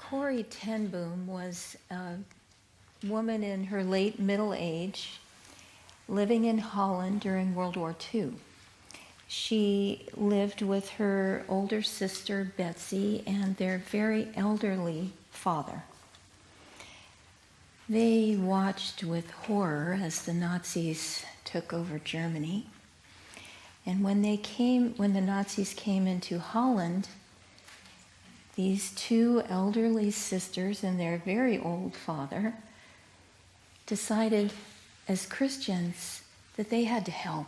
Corrie ten Boom was a woman in her late middle age living in Holland during World War II. She lived with her older sister Betsy and their very elderly father. They watched with horror as the Nazis took over Germany. And when the Nazis came into Holland, these two elderly sisters and their very old father decided as Christians that they had to help.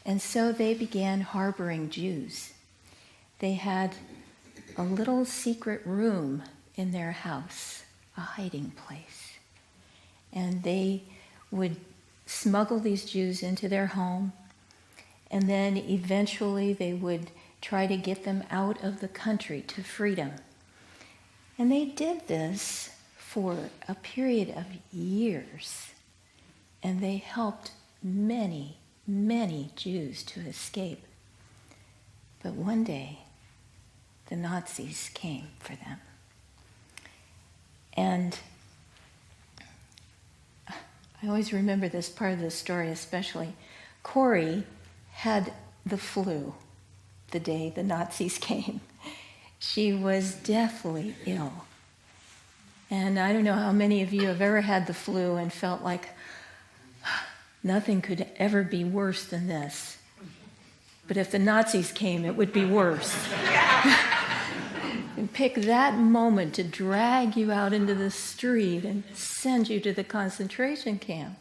And so they began harboring Jews. They had a little secret room in their house, a hiding place. And they would smuggle these Jews into their home, and then eventually they would try to get them out of the country to freedom. And they did this for a period of years, and they helped many, many Jews to escape. But one day, the Nazis came for them. And I always remember this part of the story especially. Corrie had the flu the day the Nazis came. She was deathly ill. And I don't know how many of you have ever had the flu and felt like nothing could ever be worse than this. But if the Nazis came, it would be worse. And pick that moment to drag you out into the street and send you to the concentration camp.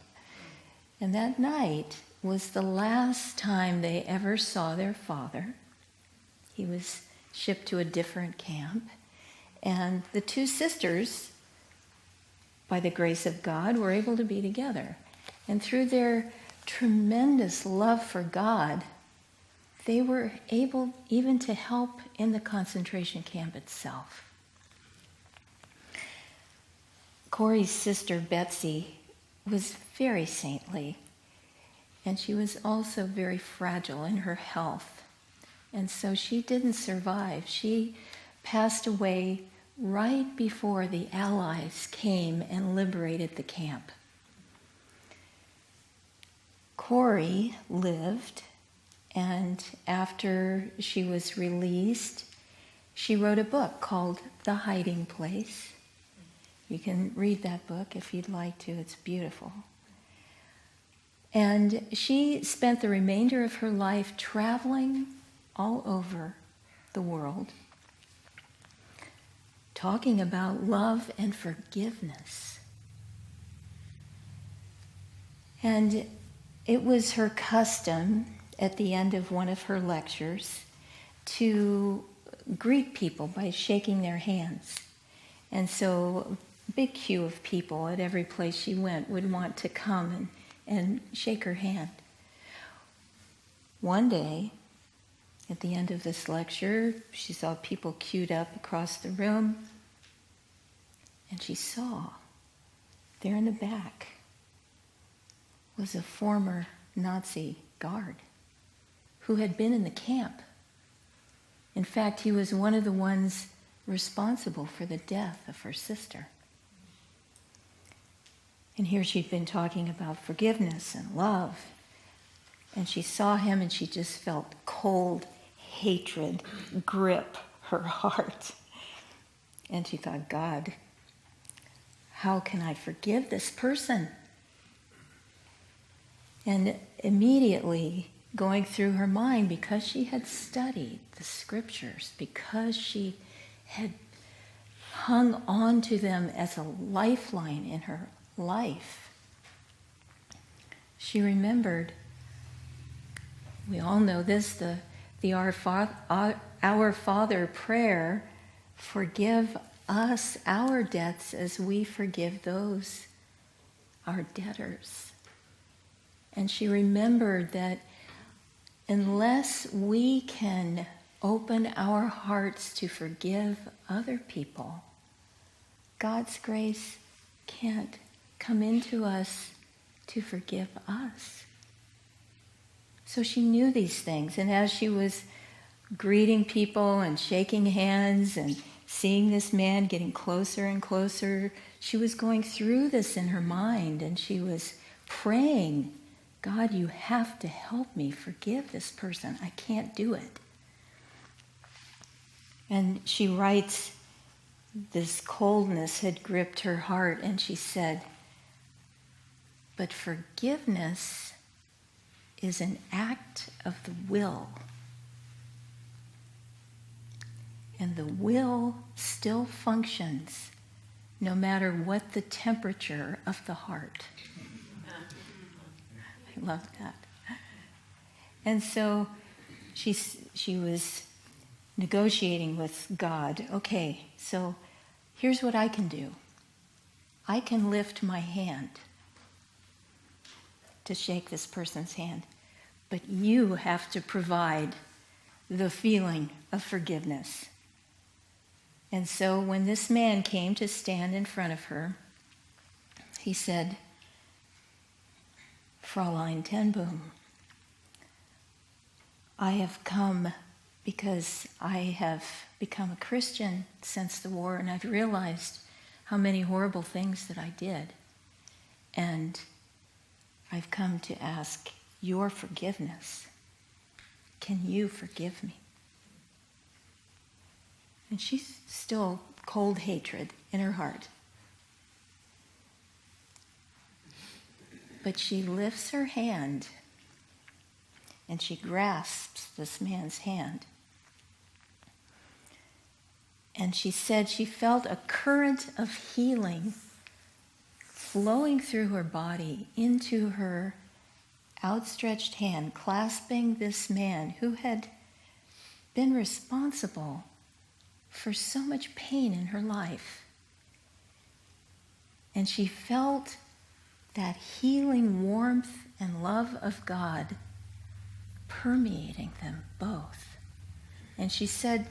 And that night was the last time they ever saw their father. He was shipped to a different camp. And the two sisters, by the grace of God, were able to be together. And through their tremendous love for God, they were able even to help in the concentration camp itself. Corrie's sister Betsy was very saintly, and she was also very fragile in her health. And so she didn't survive. She passed away right before the Allies came and liberated the camp. Corrie lived, and after she was released, she wrote a book called The Hiding Place. You can read that book if you'd like to. It's beautiful. And she spent the remainder of her life traveling all over the world, talking about love and forgiveness. And it was her custom at the end of one of her lectures to greet people by shaking their hands. And so a big queue of people at every place she went would want to come and shake her hand. One day, at the end of this lecture, she saw people queued up across the room, and she saw there in the back was a former Nazi guard who had been in the camp. In fact, he was one of the ones responsible for the death of her sister. And here she'd been talking about forgiveness and love. And she saw him and she just felt cold hatred grip her heart. And she thought, God, how can I forgive this person? And immediately going through her mind, because she had studied the scriptures, because she had hung on to them as a lifeline in her life, she remembered, we all know this, the Our Father prayer, forgive us our debts as we forgive those, our debtors. And she remembered that unless we can open our hearts to forgive other people, God's grace can't come into us to forgive us. So she knew these things, and as she was greeting people and shaking hands and seeing this man getting closer and closer. She was going through this in her mind, and she was praying, God, you have to help me forgive this person. I can't do it. And she writes, this coldness had gripped her heart, and she said, but forgiveness is an act of the will. And the will still functions no matter what the temperature of the heart. I love that. And so she was negotiating with God. Okay, so here's what I can do. I can lift my hand to shake this person's hand, but you have to provide the feeling of forgiveness. And so when this man came to stand in front of her, he said, Fräulein ten Boom, I have come because I have become a Christian since the war, and I've realized how many horrible things that I did. And I've come to ask your forgiveness. Can you forgive me? And she's still cold hatred in her heart. But she lifts her hand and she grasps this man's hand. And she said she felt a current of healing flowing through her body into her outstretched hand, clasping this man who had been responsible for so much pain in her life. And she felt that healing warmth and love of God permeating them both. And she said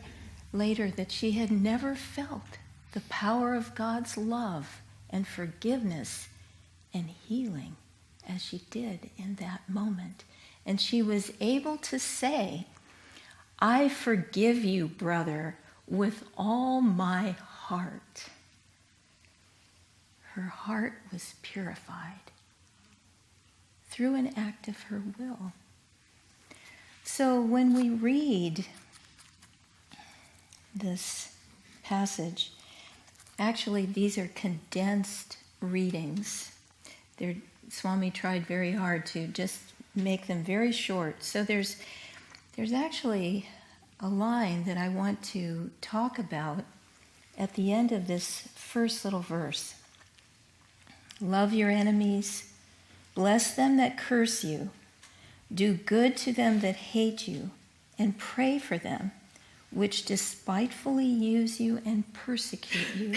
later that she had never felt the power of God's love and forgiveness and healing as she did in that moment. And she was able to say, I forgive you, brother, with all my heart. Her heart was purified through an act of her will. So when we read this passage, actually these are condensed readings. Swami tried very hard to just make them very short. So there's actually a line that I want to talk about at the end of this first little verse. Love your enemies, bless them that curse you, do good to them that hate you, and pray for them which despitefully use you and persecute you.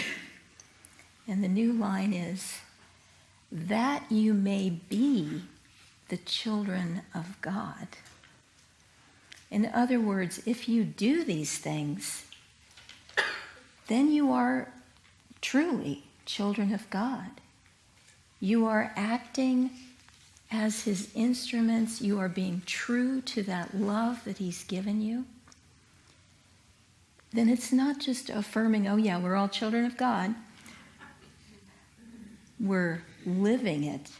And the new line is, that you may be the children of God. In other words, if you do these things, then you are truly children of God. You are acting as his instruments. You are being true to that love that he's given you. Then it's not just affirming, oh yeah, we're all children of God. We're living it.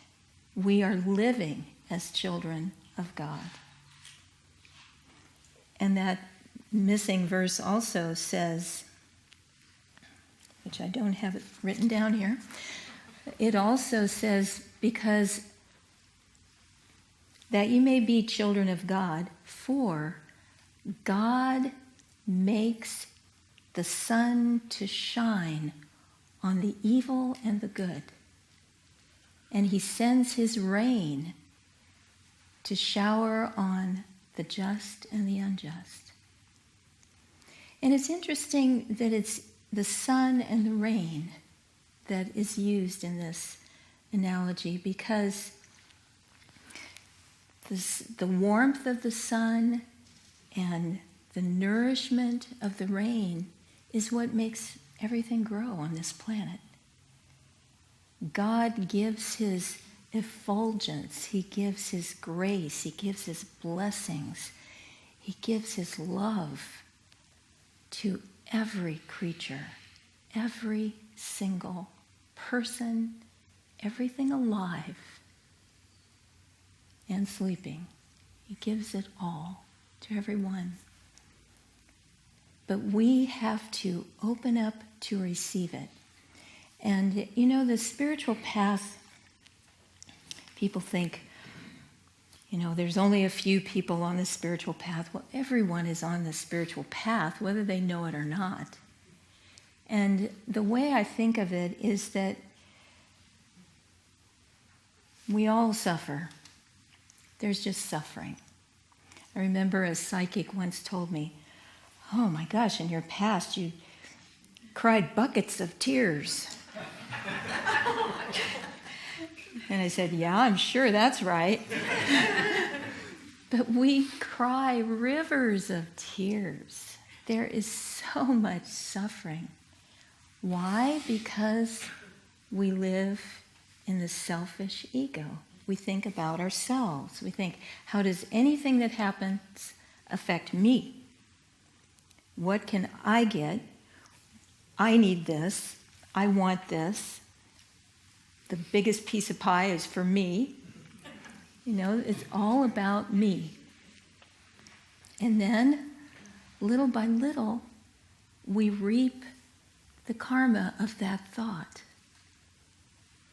We are living as children of God. And that missing verse also says, which I don't have it written down here, it also says, because that you may be children of God, for God makes the sun to shine on the evil and the good. And he sends his rain to shower on the just and the unjust. And it's interesting that it's the sun and the rain that is used in this analogy, because the warmth of the sun and the nourishment of the rain is what makes everything grow on this planet. God gives his effulgence, he gives his grace, he gives his blessings. He gives his love to every creature, every single person, everything alive and sleeping. He gives it all to everyone. But we have to open up to receive it. And you know, the spiritual path, people think, you know, there's only a few people on the spiritual path. Well, everyone is on the spiritual path, whether they know it or not. And the way I think of it is that we all suffer. There's just suffering. I remember a psychic once told me, oh my gosh, in your past you cried buckets of tears. And I said, yeah, I'm sure that's right. But we cry rivers of tears. There is so much suffering. Why? Because we live in the selfish ego. We think about ourselves. We think, how does anything that happens affect me? What can I get? I need this. I want this. The biggest piece of pie is for me. You know, it's all about me. And then, little by little, we reap the karma of that thought,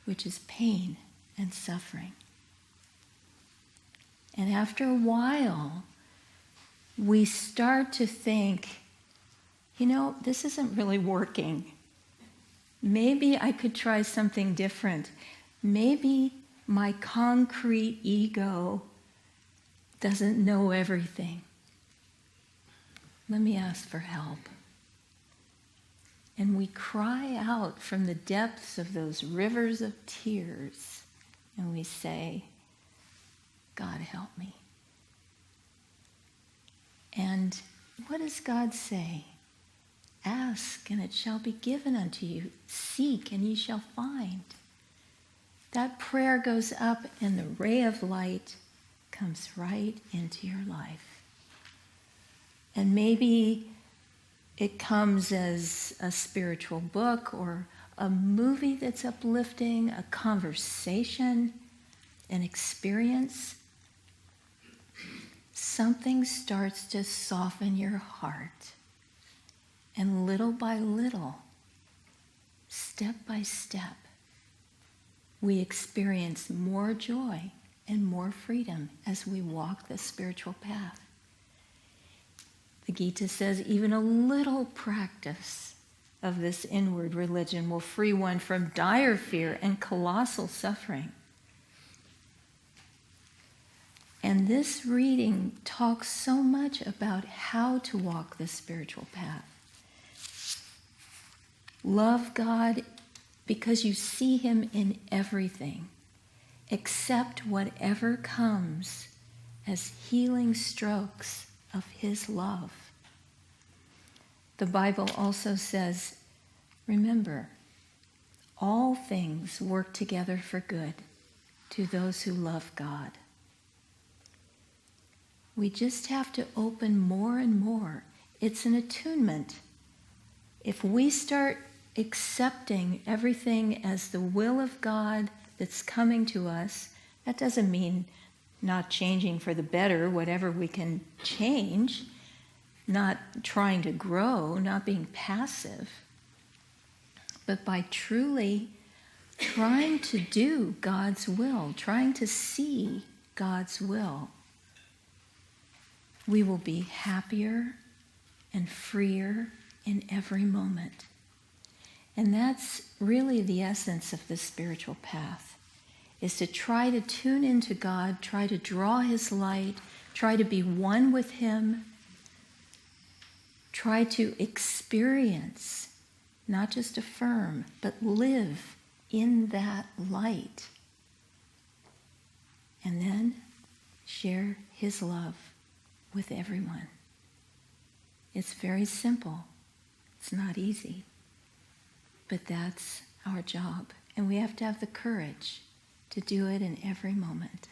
which is pain and suffering. And after a while, we start to think, you know, this isn't really working. Maybe I could try something different. Maybe my concrete ego doesn't know everything. Let me ask for help. And we cry out from the depths of those rivers of tears, and we say, God, help me. And what does God say? Ask, and it shall be given unto you. Seek, and ye shall find. That prayer goes up, and the ray of light comes right into your life. And maybe it comes as a spiritual book or a movie that's uplifting, a conversation, an experience. Something starts to soften your heart. And little by little, step by step, we experience more joy and more freedom as we walk the spiritual path. The Gita says even a little practice of this inward religion will free one from dire fear and colossal suffering. And this reading talks so much about how to walk the spiritual path. Love God because you see him in everything. Accept whatever comes as healing strokes of his love. The Bible also says, remember, all things work together for good to those who love God. We just have to open more and more. It's an attunement. If we start accepting everything as the will of God that's coming to us, that doesn't mean not changing for the better, whatever we can change, not trying to grow, not being passive, but by truly trying to do God's will, trying to see God's will, we will be happier and freer in every moment. And that's really the essence of the spiritual path, is to try to tune into God, try to draw his light, try to be one with him, try to experience, not just affirm, but live in that light. And then share his love with everyone. It's very simple. It's not easy. But that's our job. And we have to have the courage to do it in every moment.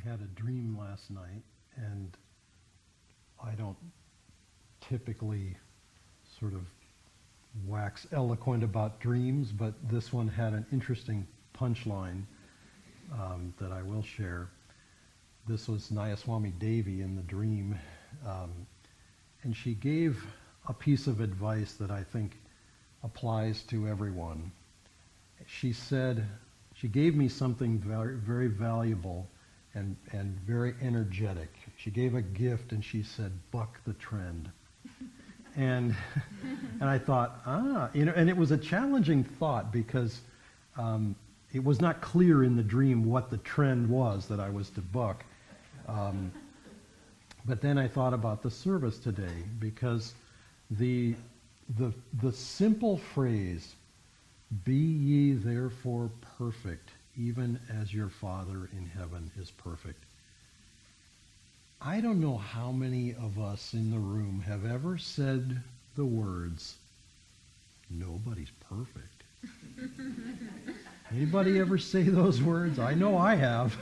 had a dream last night, and I don't typically sort of wax eloquent about dreams, but this one had an interesting punchline that I will share. This was Nayaswami Devi in the dream, and she gave a piece of advice that I think applies to everyone. She said, she gave me something very, very valuable and very energetic. She gave a gift, and she said, "Buck the trend." And I thought, and it was a challenging thought because it was not clear in the dream what the trend was that I was to buck. But then I thought about the service today, because the simple phrase, "Be ye therefore perfect, even as your Father in heaven is perfect." I don't know how many of us in the room have ever said the words, "Nobody's perfect." Anybody ever say those words? I know I have.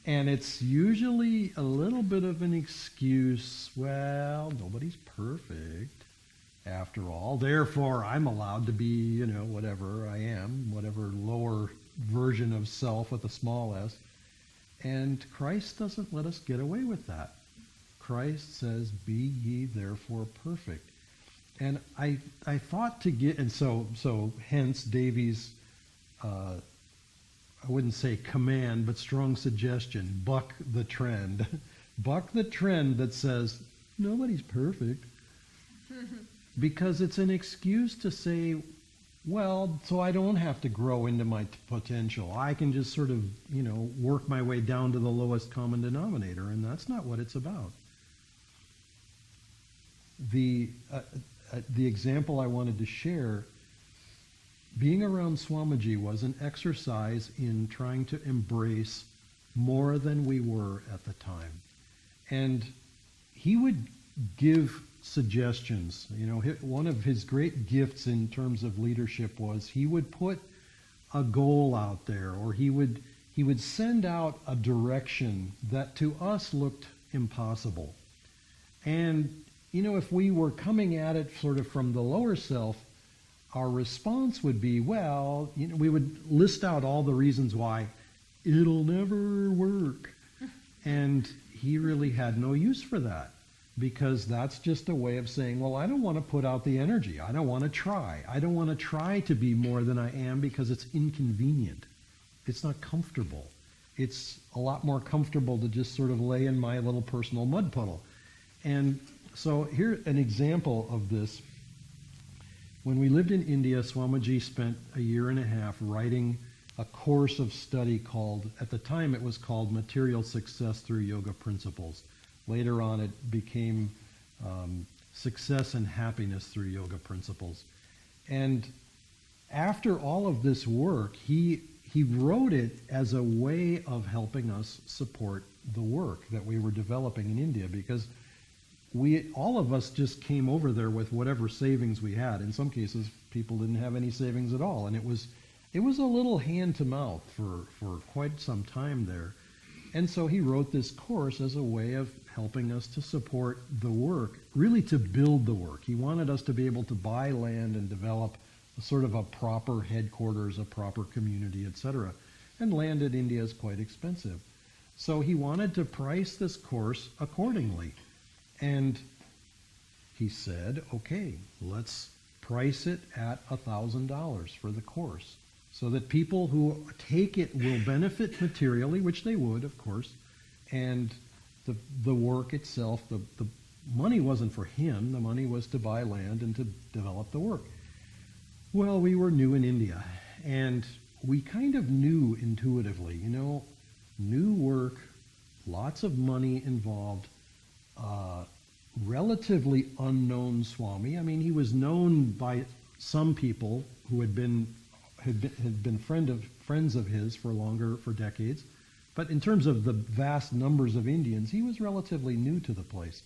And it's usually a little bit of an excuse. Well, nobody's perfect after all. Therefore, I'm allowed to be, whatever I am, whatever lower version of self with a small s. And Christ doesn't let us get away with that. Christ says, "Be ye therefore perfect." And I thought to get, and so hence Davies, I wouldn't say command, but strong suggestion, buck the trend. Buck the trend that says, nobody's perfect. Because it's an excuse to say, well, so I don't have to grow into my potential. I can just sort of, work my way down to the lowest common denominator, and that's not what it's about. The example I wanted to share, being around Swamiji was an exercise in trying to embrace more than we were at the time. And he would give suggestions. One of his great gifts in terms of leadership was he would put a goal out there, or he would send out a direction that to us looked impossible. And, if we were coming at it sort of from the lower self, our response would be, well, we would list out all the reasons why it'll never work. And he really had no use for that, because that's just a way of saying, well, I don't want to put out the energy. I don't want to try. I don't want to try to be more than I am because it's inconvenient. It's not comfortable. It's a lot more comfortable to just sort of lay in my little personal mud puddle. And so here's an example of this. When we lived in India, Swamiji spent a year and a half writing a course of study called, at the time it was called Material Success Through Yoga Principles. Later on it became Success and Happiness Through Yoga Principles. And after all of this work, he wrote it as a way of helping us support the work that we were developing in India, because all of us just came over there with whatever savings we had. In some cases, people didn't have any savings at all, and it was a little hand to mouth for quite some time there. And so he wrote this course as a way of helping us to support the work, really to build the work. He wanted us to be able to buy land and develop a sort of a proper headquarters, a proper community, etc. And land in India is quite expensive. So he wanted to price this course accordingly. And he said, okay, let's price it at $1,000 for the course, so that people who take it will benefit materially, which they would, of course, and the work itself, the money wasn't for him, the money was to buy land and to develop the work. Well, we were new in India, and we kind of knew intuitively, new work, lots of money involved, relatively unknown Swami. I mean, he was known by some people who had been friends of his for decades. But in terms of the vast numbers of Indians, he was relatively new to the place.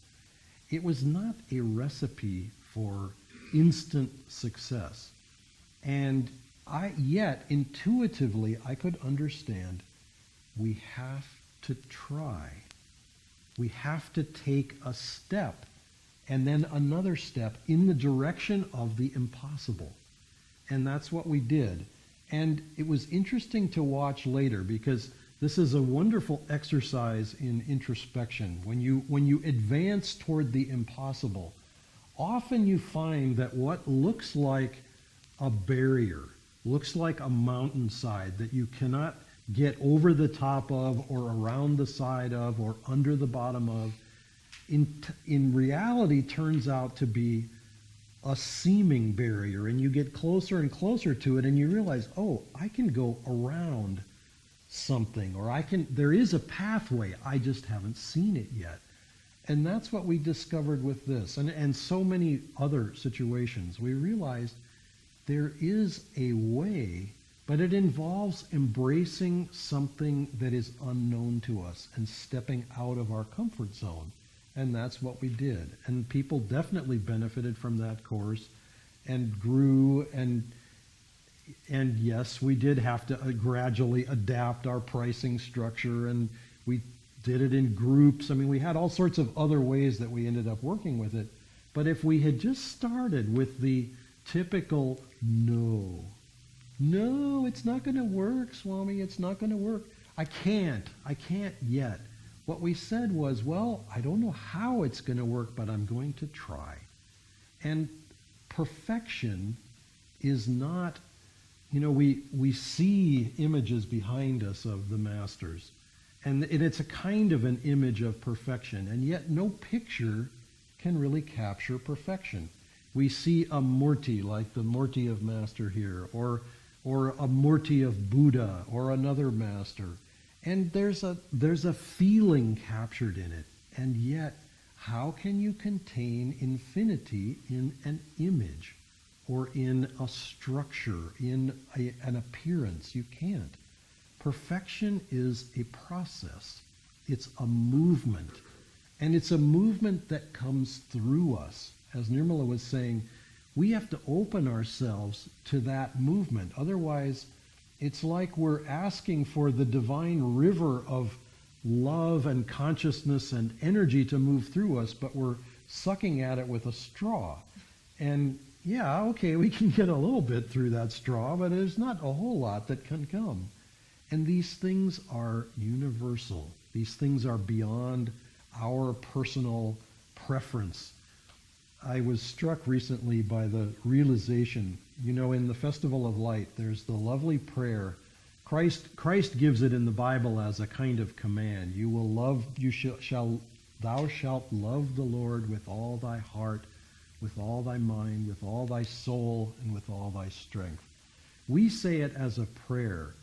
It was not a recipe for instant success. And yet, intuitively, I could understand we have to try. We have to take a step and then another step in the direction of the impossible. And that's what we did. And it was interesting to watch later, because this is a wonderful exercise in introspection. When you advance toward the impossible, often you find that what looks like a barrier, looks like a mountainside that you cannot get over the top of or around the side of or under the bottom of, in reality turns out to be a seeming barrier, and you get closer and closer to it and you realize, oh, I can go around something, or there is a pathway, I just haven't seen it yet. And that's what we discovered with this and so many other situations. We realized there is a way, but it involves embracing something that is unknown to us and stepping out of our comfort zone. And that's what we did. And people definitely benefited from that course and grew. And yes, we did have to gradually adapt our pricing structure, and we did it in groups. I mean, we had all sorts of other ways that we ended up working with it. But if we had just started with the typical, no, it's not going to work, Swami, it's not going to work. I can't yet. What we said was, well, I don't know how it's going to work, but I'm going to try. And perfection is not, we see images behind us of the masters, and it's a kind of an image of perfection, and yet no picture can really capture perfection. We see a murti, like the murti of Master here, or a murti of Buddha, or another master. And there's a feeling captured in it. And yet, how can you contain infinity in an image or in a structure, in an appearance? You can't. Perfection is a process. It's a movement. And it's a movement that comes through us. As Nirmala was saying, we have to open ourselves to that movement. Otherwise, it's like we're asking for the divine river of love and consciousness and energy to move through us, but we're sucking at it with a straw. And yeah, okay, we can get a little bit through that straw, but there's not a whole lot that can come. And these things are universal. These things are beyond our personal preference. I was struck recently by the realization, in the Festival of Light, there's the lovely prayer. Christ gives it in the Bible as a kind of command. Thou shalt love the Lord with all thy heart, with all thy mind, with all thy soul, and with all thy strength. We say it as a prayer.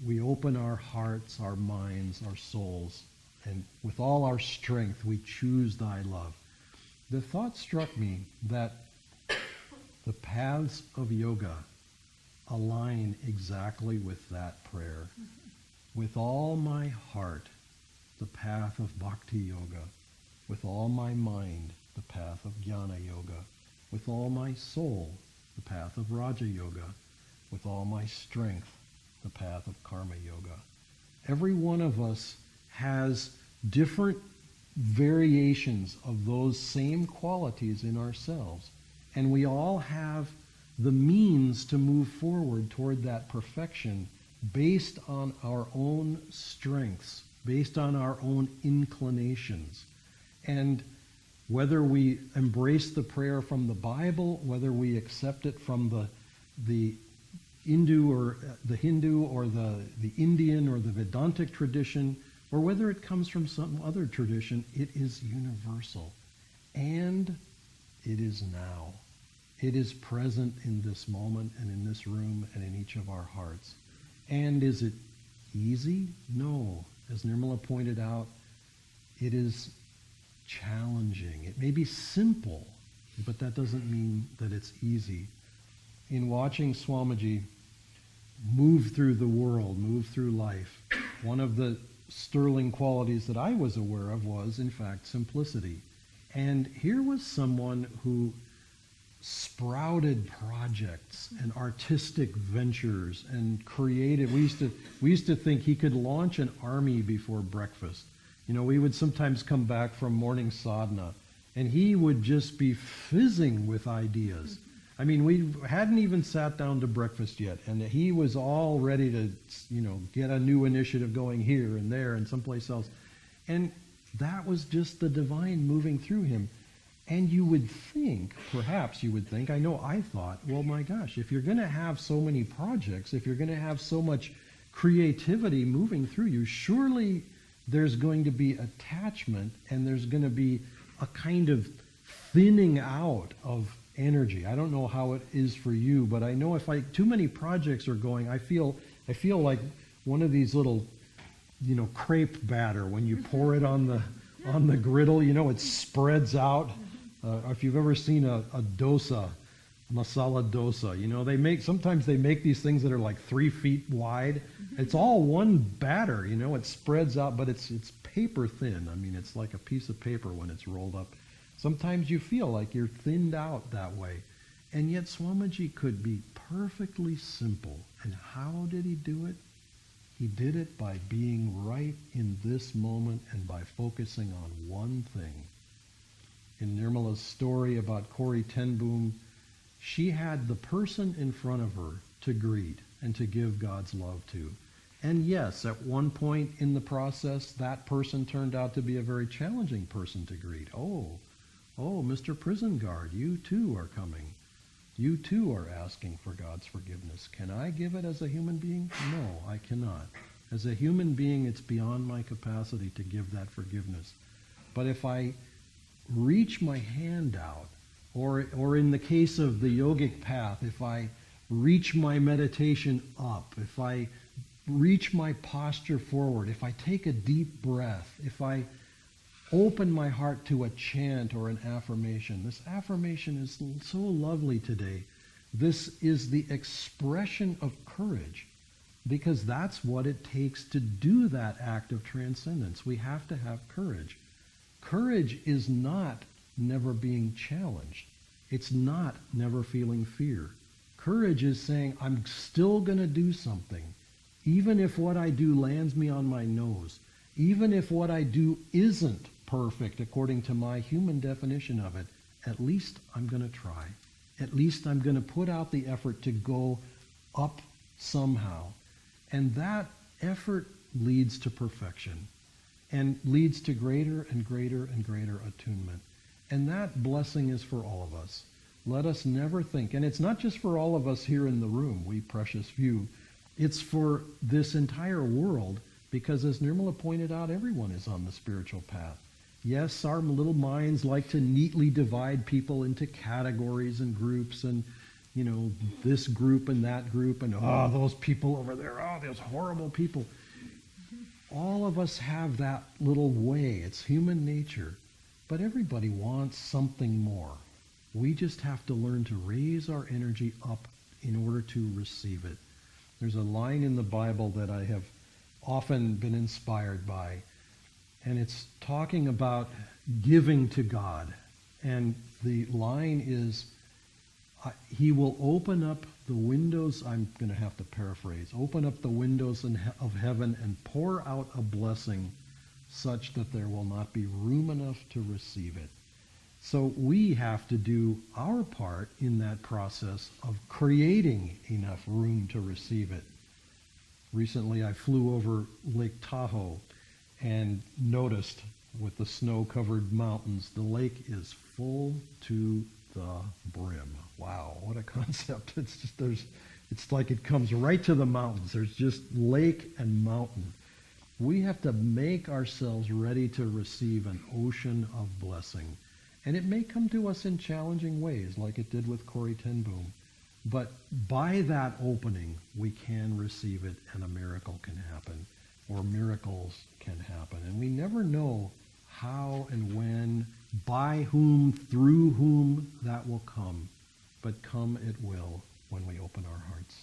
We open our hearts, our minds, our souls, and with all our strength we choose thy love. The thought struck me that the paths of yoga align exactly with that prayer. With all my heart, the path of bhakti yoga. With all my mind, the path of jnana yoga. With all my soul, the path of raja yoga. With all my strength, the path of karma yoga. Every one of us has different variations of those same qualities in ourselves. And we all have the means to move forward toward that perfection based on our own strengths, based on our own inclinations. And whether we embrace the prayer from the Bible, whether we accept it from the Hindu or the Indian or the Vedantic tradition, or whether it comes from some other tradition, it is universal. And it is now. It is present in this moment and in this room and in each of our hearts. And is it easy? No. As Nirmala pointed out, it is challenging. It may be simple, but that doesn't mean that it's easy. In watching Swamiji move through the world, move through life, one of the sterling qualities that I was aware of was, in fact, simplicity. And here was someone who sprouted projects and artistic ventures and creative. We used to think he could launch an army before breakfast. You know, we would sometimes come back from morning sadhana, and he would just be fizzing with ideas. I mean, we hadn't even sat down to breakfast yet, and he was all ready to, you know, get a new initiative going here and there and someplace else. And that was just the divine moving through him. And you would think, perhaps you would think, I know I thought, well, my gosh, if you're going to have so many projects, if you're going to have so much creativity moving through you, surely there's going to be attachment and there's going to be a kind of thinning out of energy. I don't know how it is for you, but I know if too many projects are going, I feel like one of these little, you know, crepe batter, when you pour it on the griddle, you know, it spreads out. If you've ever seen a dosa, masala dosa, you know, sometimes they make these things that are like 3 feet wide. It's all one batter, you know, it spreads out, but it's paper thin. I mean, it's like a piece of paper when it's rolled up. Sometimes you feel like you're thinned out that way. And yet Swamiji could be perfectly simple. And how did he do it? He did it by being right in this moment and by focusing on one thing. In Nirmala's story about Corrie ten Boom, she had the person in front of her to greet and to give God's love to. And yes, at one point in the process, that person turned out to be a very challenging person to greet. Oh, Mr. Prison Guard, you too are coming. You too are asking for God's forgiveness. Can I give it as a human being? No, I cannot. As a human being, it's beyond my capacity to give that forgiveness. But if I reach my hand out, or in the case of the yogic path, if I reach my meditation up, if I reach my posture forward, if I take a deep breath, if I open my heart to a chant or an affirmation. This affirmation is so lovely today. This is the expression of courage, because that's what it takes to do that act of transcendence. We have to have courage. Courage is not never being challenged. It's not never feeling fear. Courage is saying, I'm still going to do something, even if what I do lands me on my nose, even if what I do isn't perfect according to my human definition of it. At least I'm going to try. At least I'm going to put out the effort to go up somehow. And that effort leads to perfection and leads to greater and greater and greater attunement. And that blessing is for all of us. Let us never think, and it's not just for all of us here in the room, we precious few, it's for this entire world, because as Nirmala pointed out, everyone is on the spiritual path. Yes, our little minds like to neatly divide people into categories and groups and, you know, this group and that group and, oh, those people over there, oh, those horrible people. All of us have that little way. It's human nature. But everybody wants something more. We just have to learn to raise our energy up in order to receive it. There's a line in the Bible that I have often been inspired by, and it's talking about giving to God. And the line is, He will open up the windows, I'm going to have to paraphrase, open up the windows of heaven and pour out a blessing such that there will not be room enough to receive it. So we have to do our part in that process of creating enough room to receive it. Recently I flew over Lake Tahoe and noticed with the snow-covered mountains, the lake is full to the brim. Wow, what a concept. It's like it comes right to the mountains. There's just lake and mountain. We have to make ourselves ready to receive an ocean of blessing. And it may come to us in challenging ways, like it did with Corrie ten Boom. But by that opening, we can receive it, and a miracle can happen, or miracles can happen. And we never know how and when, by whom, through whom that will come. But come it will when we open our hearts.